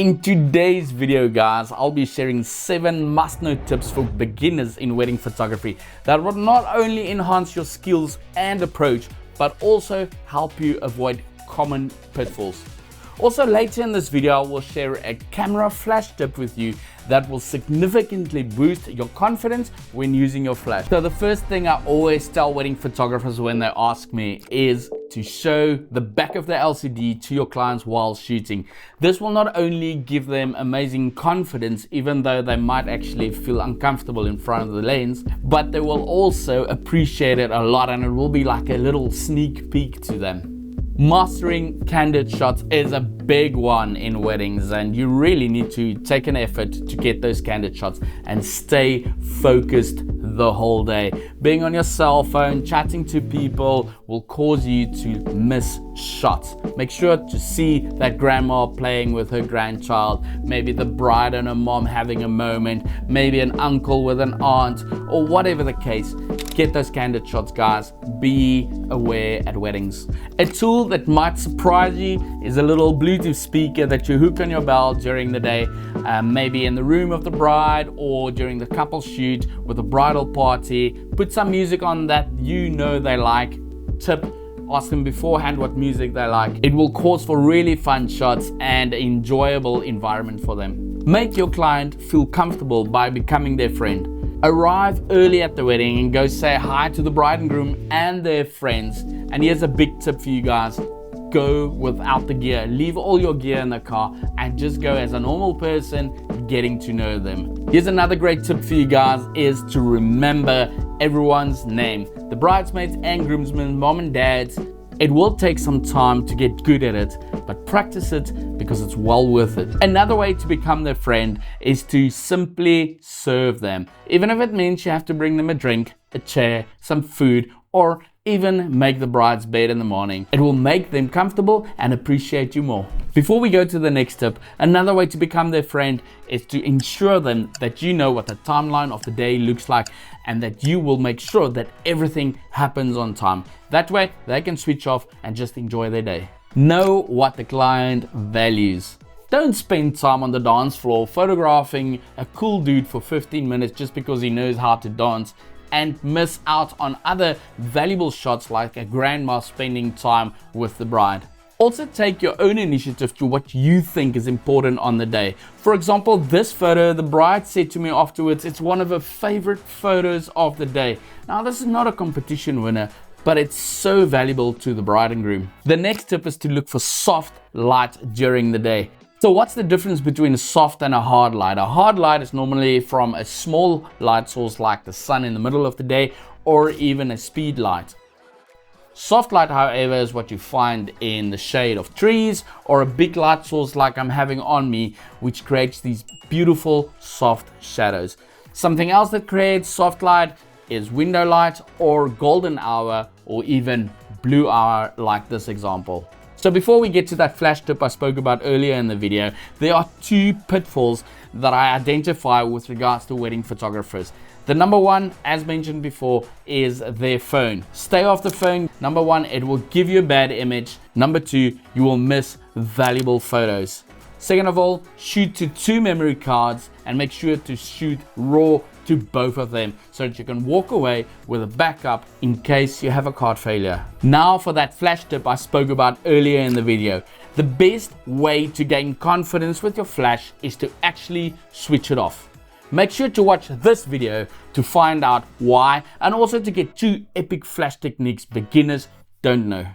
In today's video, guys, I'll be sharing 7 must-know tips for beginners in wedding photography that will not only enhance your skills and approach, but also help you avoid common pitfalls. Also, later in this video, I will share a camera flash tip with you that will significantly boost your confidence when using your flash. So the first thing I always tell wedding photographers when they ask me is to show the back of the LCD to your clients while shooting. This will not only give them amazing confidence, even though they might actually feel uncomfortable in front of the lens, but they will also appreciate it a lot, and it will be like a little sneak peek to them. Mastering candid shots is a big one in weddings, and you really need to take an effort to get those candid shots and stay focused the whole day. Being on your cell phone, chatting to people will cause you to miss shots. Make sure to see that grandma playing with her grandchild, maybe the bride and her mom having a moment, maybe an uncle with an aunt, or whatever the case. Get those candid shots, guys. Be aware at weddings. A tool that might surprise you is a little Bluetooth speaker that you hook on your belt during the day, maybe in the room of the bride or during the couple shoot with a bridal party. Put some music on that you know they like. Tip: ask them beforehand what music they like. It will cause for really fun shots and enjoyable environment for them. Make your client feel comfortable by becoming their friend. Arrive early at the wedding and go say hi to the bride and groom and their friends. And here's a big tip for you guys: go without the gear. Leave all your gear in the car and just go as a normal person, getting to know them. Here's another great tip for you guys: is to remember everyone's name. The bridesmaids and groomsmen, mom and dads. It will take some time to get good at it, but practice it because it's well worth it. Another way to become their friend is to simply serve them. Even if it means you have to bring them a drink, a chair, some food, or even make the bride's bed in the morning. It will make them comfortable and appreciate you more. Before we go to the next tip, another way to become their friend is to ensure them that you know what the timeline of the day looks like and that you will make sure that everything happens on time. That way they can switch off and just enjoy their day. Know what the client values. Don't spend time on the dance floor photographing a cool dude for 15 minutes just because he knows how to dance and miss out on other valuable shots like a grandma spending time with the bride. Also, take your own initiative to what you think is important on the day. For example, this photo, the bride said to me afterwards, it's one of her favorite photos of the day. Now, this is not a competition winner, but it's so valuable to the bride and groom. The next tip is to look for soft light during the day. So what's the difference between a soft and a hard light? A hard light is normally from a small light source like the sun in the middle of the day, or even a speed light. Soft light, however, is what you find in the shade of trees or a big light source like I'm having on me, which creates these beautiful soft shadows. Something else that creates soft light is window light or golden hour or even blue hour, like this example. So before we get to that flash tip I spoke about earlier in the video, there are 2 pitfalls that I identify with regards to wedding photographers. The number one, as mentioned before, is their phone. Stay off the phone. Number one, it will give you a bad image. Number 2, you will miss valuable photos. Second of all, shoot to 2 memory cards and make sure to shoot raw to both of them so that you can walk away with a backup in case you have a card failure. Now for that flash tip I spoke about earlier in the video. The best way to gain confidence with your flash is to actually switch it off. Make sure to watch this video to find out why, and also to get 2 epic flash techniques beginners don't know.